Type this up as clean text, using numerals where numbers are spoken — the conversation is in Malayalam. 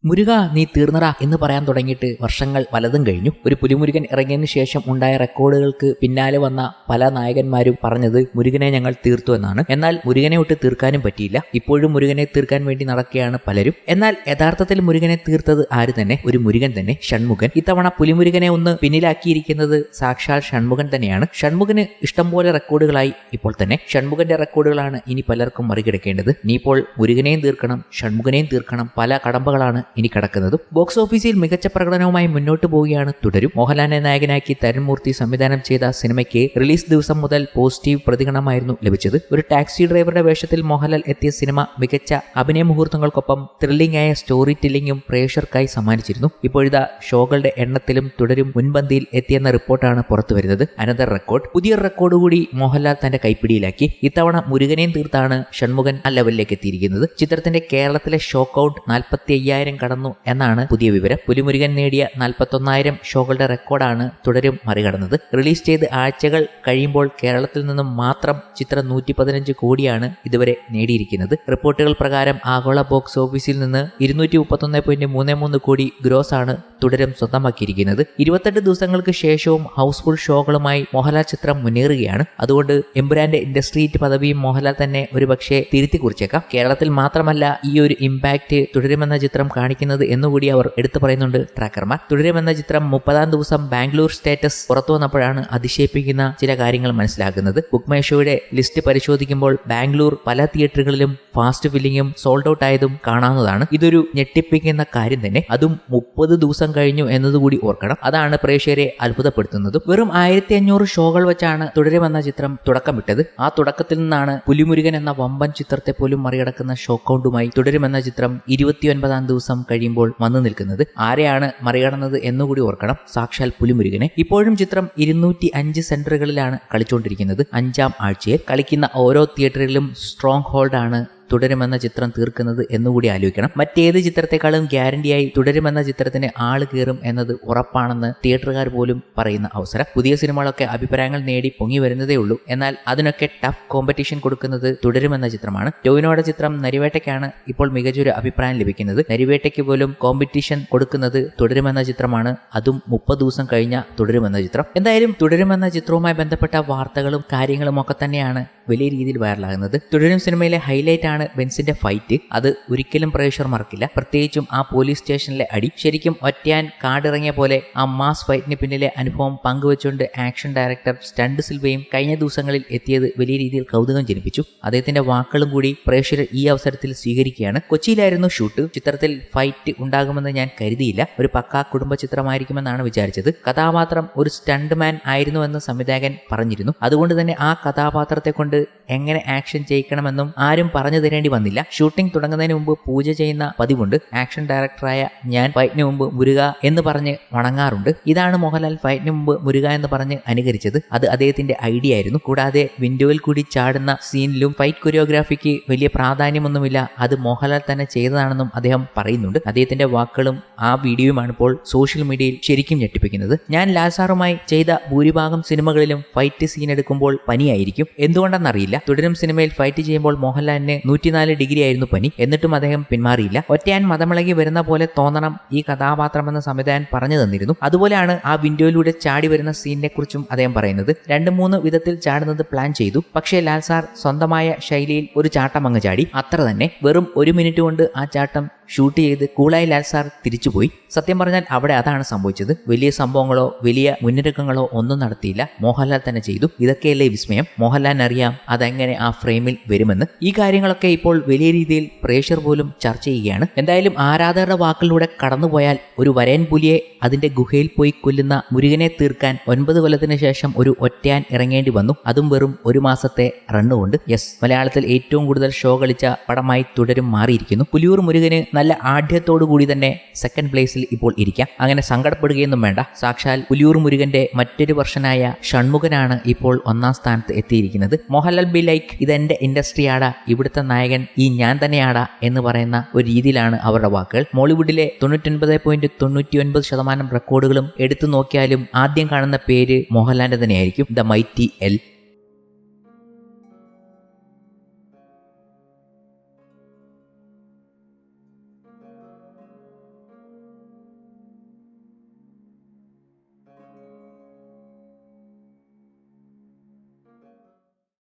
മുരുക നീ തീർന്നടാ എന്ന് പറയാൻ തുടങ്ങിയിട്ട് വർഷങ്ങൾ പലതും കഴിഞ്ഞു. ഒരു പുലിമുരുകൻ ഇറങ്ങിയതിനു ശേഷം ഉണ്ടായ റെക്കോർഡുകൾക്ക് പിന്നാലെ വന്ന പല നായകന്മാരും പറഞ്ഞത് മുരുകനെ ഞങ്ങൾ തീർത്തു എന്നാണ്. എന്നാൽ മുരുകനെ ഒട്ട് തീർക്കാനും പറ്റിയില്ല. ഇപ്പോഴും മുരുകനെ തീർക്കാൻ വേണ്ടി നടക്കുകയാണ് പലരും. എന്നാൽ യഥാർത്ഥത്തിൽ മുരുകനെ തീർത്തത് ആര് തന്നെ? ഒരു മുരുകൻ തന്നെ, ഷൺമുഖൻ. ഇത്തവണ പുലിമുരുകനെ ഒന്ന് പിന്നിലാക്കിയിരിക്കുന്നത് സാക്ഷാൽ ഷൺമുഖൻ തന്നെയാണ്. ഷൺമുഖന് ഇഷ്ടംപോലെ റെക്കോർഡുകളായി ഇപ്പോൾ തന്നെ. ഷൺമുഖന്റെ റെക്കോർഡുകളാണ് ഇനി പലർക്കും മറികടക്കേണ്ടത്. ഇനിയിപ്പോൾ മുരുകനെയും തീർക്കണം, ഷൺമുഖനെയും തീർക്കണം. പല കടമ്പകളാണ് ഇനി കിടക്കുന്നതും. ബോക്സ് ഓഫീസിൽ മികച്ച പ്രകടനവുമായി മുന്നോട്ട് പോവുകയാണ് തുടരും. മോഹൻലാലിനെ നായകനാക്കി തരുൺമൂർത്തി സംവിധാനം ചെയ്ത സിനിമയ്ക്ക് റിലീസ് ദിവസം മുതൽ പോസിറ്റീവ് പ്രതികരണമായിരുന്നു ലഭിച്ചത്. ഒരു ടാക്സി ഡ്രൈവറുടെ വേഷത്തിൽ മോഹൻലാൽ എത്തിയ സിനിമ മികച്ച അഭിനയ മുഹൂർത്തങ്ങൾക്കൊപ്പം ത്രില്ലിംഗ് ആയ സ്റ്റോറി ടെല്ലിംഗും പ്രേക്ഷകർക്കായി സമ്മാനിച്ചിരുന്നു. ഇപ്പോഴിതാ ഷോകളുടെ എണ്ണത്തിലും തുടരും മുൻപന്തിയിൽ എത്തിയെന്ന റിപ്പോർട്ടാണ് പുറത്തുവരുന്നത്. Another record. പുതിയൊരു റെക്കോർഡ് കൂടി മോഹൻലാൽ തന്റെ കൈപ്പിടിയിലാക്കി. ഇത്തവണ മുരുകനെയും തീർത്താണ് ഷൺമുഖൻ ആ ലെവലിലേക്ക് എത്തിയിരിക്കുന്നത്. ചിത്രത്തിന്റെ കേരളത്തിലെ ഷോ കൗണ്ട് 45,000 കടന്നു എന്നാണ് പുതിയ വിവരം. പുലിമുരുകൻ നേടിയ 41,000 ഷോകളുടെ റെക്കോർഡാണ് തുടരും മറികടന്നത്. റിലീസ് ചെയ്ത് ആഴ്ചകൾ കഴിയുമ്പോൾ കേരളത്തിൽ നിന്നും മാത്രം ചിത്രം 115 കോടിയാണ് ഇതുവരെ നേടിയിരിക്കുന്നത്. റിപ്പോർട്ടുകൾ പ്രകാരം ആഗോള ബോക്സ് ഓഫീസിൽ നിന്ന് 231.33 കോടി ഗ്രോസ് ആണ് തുടരും സ്വന്തമാക്കിയിരിക്കുന്നത്. 28 ദിവസങ്ങൾക്ക് ശേഷവും ഹൗസ്ഫുൾ ഷോകളുമായി മോഹൻലാൽ ചിത്രം മുന്നേറുകയാണ്. അതുകൊണ്ട് എമ്പുരാന്റെ ഇൻഡസ്ട്രി ഹിറ്റ് പദവിയും മോഹൻലാൽ തന്നെ ഒരുപക്ഷെ തിരുത്തി കുറിച്ചേക്കാം. കേരളത്തിൽ മാത്രമല്ല ഈ ഒരു ഇമ്പാക്ട് തുടരുമെന്ന ചിത്രം കാണിക്കുന്നത് എന്നുകൂടി അവർ എടുത്തു പറയുന്നുണ്ട് ട്രാക്കർമാർ. തുടരുമെന്ന ചിത്രം 30-ാം ദിവസം ബാംഗ്ലൂർ സ്റ്റേറ്റസ് പുറത്തു വന്നപ്പോഴാണ് അതിശയിപ്പിക്കുന്ന ചില കാര്യങ്ങൾ മനസ്സിലാക്കുന്നത്. ബുക്ക് മൈ ഷോയുടെ ലിസ്റ്റ് പരിശോധിക്കുമ്പോൾ ബാംഗ്ലൂർ പല തിയേറ്ററുകളിലും ഫാസ്റ്റ് ഫില്ലിങ്ങും സോൾഡ് ഔട്ട് ആയതും കാണാവുന്നതാണ്. ഇതൊരു ഞെട്ടിപ്പിക്കുന്ന കാര്യം തന്നെ. അതും 30 ദിവസം കഴിഞ്ഞു എന്നതുകൂടി ഓർക്കണം. അതാണ് പ്രേക്ഷകരെ അത്ഭുതപ്പെടുത്തുന്നതും. വെറും 1500 ഷോകൾ വെച്ചാണ് തുടരുമെന്ന ചിത്രം തുടക്കമിട്ടത്. ആ തുടക്കത്തിൽ നിന്നാണ് പുലിമുരുകൻ എന്ന വമ്പൻ ചിത്രത്തെ പോലും മറികടക്കുന്ന ഷോ കൗണ്ടുമായി തുടരുമെന്ന ചിത്രം 29-ാം ദിവസം കഴിയുമ്പോൾ വന്നു നിൽക്കുന്നത്. ആരെയാണ് മറികടന്നത് എന്നുകൂടി ഓർക്കണം. സാക്ഷാൽ പുലിമുരുകനെ. ഇപ്പോഴും ചിത്രം 205 സെന്ററുകളിലാണ് കളിച്ചുകൊണ്ടിരിക്കുന്നത്. 5-ാം ആഴ്ചയിൽ കളിക്കുന്ന ഓരോ തിയേറ്ററിലും സ്ട്രോങ് ഹോൾഡാണ് തുടരുമെന്ന ചിത്രം തീർക്കുന്നത് എന്നുകൂടി ആലോചിക്കണം. മറ്റേത് ചിത്രത്തെക്കാളും ഗ്യാരണ്ടിയായി തുടരുമെന്ന ചിത്രത്തിന് ആള് കയറും എന്നത് ഉറപ്പാണെന്ന് തിയേറ്ററുകാർ പോലും പറയുന്ന അവസരം. പുതിയ സിനിമകളൊക്കെ അഭിപ്രായങ്ങൾ നേടി പൊങ്ങി വരുന്നതേ ഉള്ളൂ. എന്നാൽ അതിനൊക്കെ ടഫ് കോമ്പറ്റീഷൻ കൊടുക്കുന്നത് തുടരുമെന്ന ചിത്രമാണ്. ടോവിനോയുടെ ചിത്രം നരിവേട്ടയ്ക്കാണ് ഇപ്പോൾ മികച്ചൊരു അഭിപ്രായം ലഭിക്കുന്നത്. നരിവേട്ടയ്ക്ക് പോലും കോമ്പറ്റീഷൻ കൊടുക്കുന്നത് തുടരുമെന്ന ചിത്രമാണ്. അതും 30 ദിവസം കഴിഞ്ഞ തുടരുമെന്ന ചിത്രം. എന്തായാലും തുടരുമെന്ന ചിത്രവുമായി ബന്ധപ്പെട്ട വാർത്തകളും കാര്യങ്ങളും ഒക്കെ തന്നെയാണ് വലിയ രീതിയിൽ വൈറലാകുന്നത്. തുടരും സിനിമയിലെ ഹൈലൈറ്റ് ആണ് ബെൻസിന്റെ ഫൈറ്റ്. അത് ഒരിക്കലും പ്രേക്ഷകർ മറക്കില്ല. പ്രത്യേകിച്ചും ആ പോലീസ് സ്റ്റേഷനിലെ അടി. ശരിക്കും ഒറ്റയാൻ കാടിറങ്ങിയ പോലെ ആ മാസ് ഫൈറ്റിന് പിന്നിലെ അനുഭവം പങ്കുവെച്ചുകൊണ്ട് ആക്ഷൻ ഡയറക്ടർ സ്റ്റണ്ട് സിൽവയും കഴിഞ്ഞ ദിവസങ്ങളിൽ എത്തിയത് വലിയ രീതിയിൽ കൗതുകം ജനിപ്പിച്ചു. അദ്ദേഹത്തിന്റെ വാക്കുകളും കൂടി പ്രേക്ഷകർ ഈ അവസരത്തിൽ സ്വീകരിക്കുകയാണ്. കൊച്ചിയിലായിരുന്നു ഷൂട്ട്. ചിത്രത്തിൽ ഫൈറ്റ് ഉണ്ടാകുമെന്ന് ഞാൻ കരുതിയില്ല. ഒരു പക്കാ കുടുംബ ചിത്രമായിരിക്കുമെന്നാണ് വിചാരിച്ചത്. കഥാപാത്രം ഒരു സ്റ്റണ്ട് മാൻ ആയിരുന്നുവെന്ന് സംവിധായകൻ പറഞ്ഞിരുന്നു. അതുകൊണ്ട് തന്നെ ആ കഥാപാത്രത്തെ കൊണ്ട് എങ്ങനെ ആക്ഷൻ ചെയ്യിക്കണമെന്നും ആരും പറഞ്ഞു തരേണ്ടി വന്നില്ല. ഷൂട്ടിംഗ് തുടങ്ങുന്നതിന് മുമ്പ് പൂജ ചെയ്യുന്ന പതിവുണ്ട്. ആക്ഷൻ ഡയറക്ടറായ ഞാൻ ഫൈറ്റിന് മുമ്പ് മുരുക എന്ന് പറഞ്ഞ് വണങ്ങാറുണ്ട്. ഇതാണ് മോഹൻലാൽ ഫൈറ്റിന് മുമ്പ് മുരുക എന്ന് പറഞ്ഞ് അനുകരിച്ചത്. അത് അദ്ദേഹത്തിന്റെ ഐഡിയ ആയിരുന്നു. കൂടാതെ വിൻഡോയിൽ കൂടി ചാടുന്ന സീനിലും ഫൈറ്റ് കൊറിയോഗ്രാഫിക്ക് വലിയ പ്രാധാന്യമൊന്നുമില്ല, അത് മോഹൻലാൽ തന്നെ ചെയ്തതാണെന്നും അദ്ദേഹം പറയുന്നുണ്ട്. അദ്ദേഹത്തിന്റെ വാക്കുകളും ആ വീഡിയോയുമാണ് ഇപ്പോൾ സോഷ്യൽ മീഡിയയിൽ ശരിക്കും ഞെട്ടിപ്പിക്കുന്നത്. ഞാൻ ലാൽസാറുമായി ചെയ്ത ഭൂരിഭാഗം സിനിമകളിലും ഫൈറ്റ് സീൻ എടുക്കുമ്പോൾ പനിയായിരിക്കും. എന്തുകൊണ്ടെന്നറിയില്ല. തുടരും സിനിമയിൽ ഫൈറ്റ് ചെയ്യുമ്പോൾ മോഹൻലാലിന് 104 ഡിഗ്രി ആയിരുന്നു പനി. എന്നിട്ടും അദ്ദേഹം പിന്മാറിയില്ല. ഒറ്റയാൻ മതമിളകി വരുന്ന പോലെ തോന്നണം ഈ കഥാപാത്രമെന്ന് സംവിധായകൻ പറഞ്ഞു തന്നിരുന്നു. അതുപോലെയാണ് ആ വിൻഡോയിലൂടെ ചാടി വരുന്ന സീനിനെ കുറിച്ചും അദ്ദേഹം പറയുന്നത്. 2-3 വിധത്തിൽ ചാടുന്നത് പ്ലാൻ ചെയ്തു. പക്ഷേ ലാൽസാർ സ്വന്തമായ ശൈലിയിൽ ഒരു ചാട്ടം അങ്ങ് ചാടി. അത്ര തന്നെ. വെറും 1 മിനിറ്റ് കൊണ്ട് ആ ചാട്ടം ഷൂട്ട് ചെയ്ത് കൂളായി ലാൽസാർ തിരിച്ചുപോയി. സത്യം പറഞ്ഞാൽ അവിടെ അതാണ് സംഭവിച്ചത്. വലിയ സംഭവങ്ങളോ വലിയ മുന്നൊരുക്കങ്ങളോ ഒന്നും നടത്തിയില്ല. മോഹൻലാൽ തന്നെ ചെയ്തു. ഇതൊക്കെയല്ലേ വിസ്മയം. മോഹൻലാലിന് അറിയാം അതെങ്ങനെ ആ ഫ്രെയിമിൽ വരുമെന്ന്. ഈ കാര്യങ്ങളൊക്കെ ഇപ്പോൾ വലിയ രീതിയിൽ പ്രേക്ഷകർ പോലും ചർച്ച ചെയ്യുകയാണ്. എന്തായാലും ആരാധകരുടെ വാക്കിലൂടെ കടന്നുപോയാൽ ഒരു വരയൻ പുലിയെ അതിന്റെ ഗുഹയിൽ പോയി കൊല്ലുന്ന മുരുകനെ തീർക്കാൻ 9 കൊല്ലത്തിന് ശേഷം ഒരു ഒറ്റയാൻ ഇറങ്ങേണ്ടി വന്നു. അതും വെറും 1 മാസത്തെ റണ്ണുകൊണ്ട്. യെസ്, മലയാളത്തിൽ ഏറ്റവും കൂടുതൽ ഷോ കളിച്ച പടമായി തുടരും മാറിയിരിക്കുന്നു. പുലിയൂർ മുരുകന് നല്ല ആഢ്യത്തോടു കൂടി തന്നെ സെക്കൻഡ് പ്ലേസിൽ ഇപ്പോൾ ഇരിക്കാം. അങ്ങനെ സങ്കടപ്പെടുകയൊന്നും വേണ്ട. സാക്ഷാൽ പുലിയൂർ മുരുകന്റെ മറ്റൊരു വെർഷനായ ഷൺമുഖനാണ് ഇപ്പോൾ 1-ാം സ്ഥാനത്ത് എത്തിയിരിക്കുന്നത്. മോഹൻലാൽ ബി ലൈക്ക് ഇതെന്റെ ഇൻഡസ്ട്രി ആടാ, ഇവിടുത്തെ നായകൻ ഈ ഞാൻ തന്നെയാടാ എന്ന് പറയുന്ന ഒരു രീതിയിലാണ് അവരുടെ വാക്കുകൾ. മോളിവുഡിലെ 99.99% റെക്കോർഡുകളും എടുത്തു നോക്കിയാലും ആദ്യം കാണുന്ന പേര് മോഹൻലാലിന്റെ തന്നെയായിരിക്കും. The mighty L.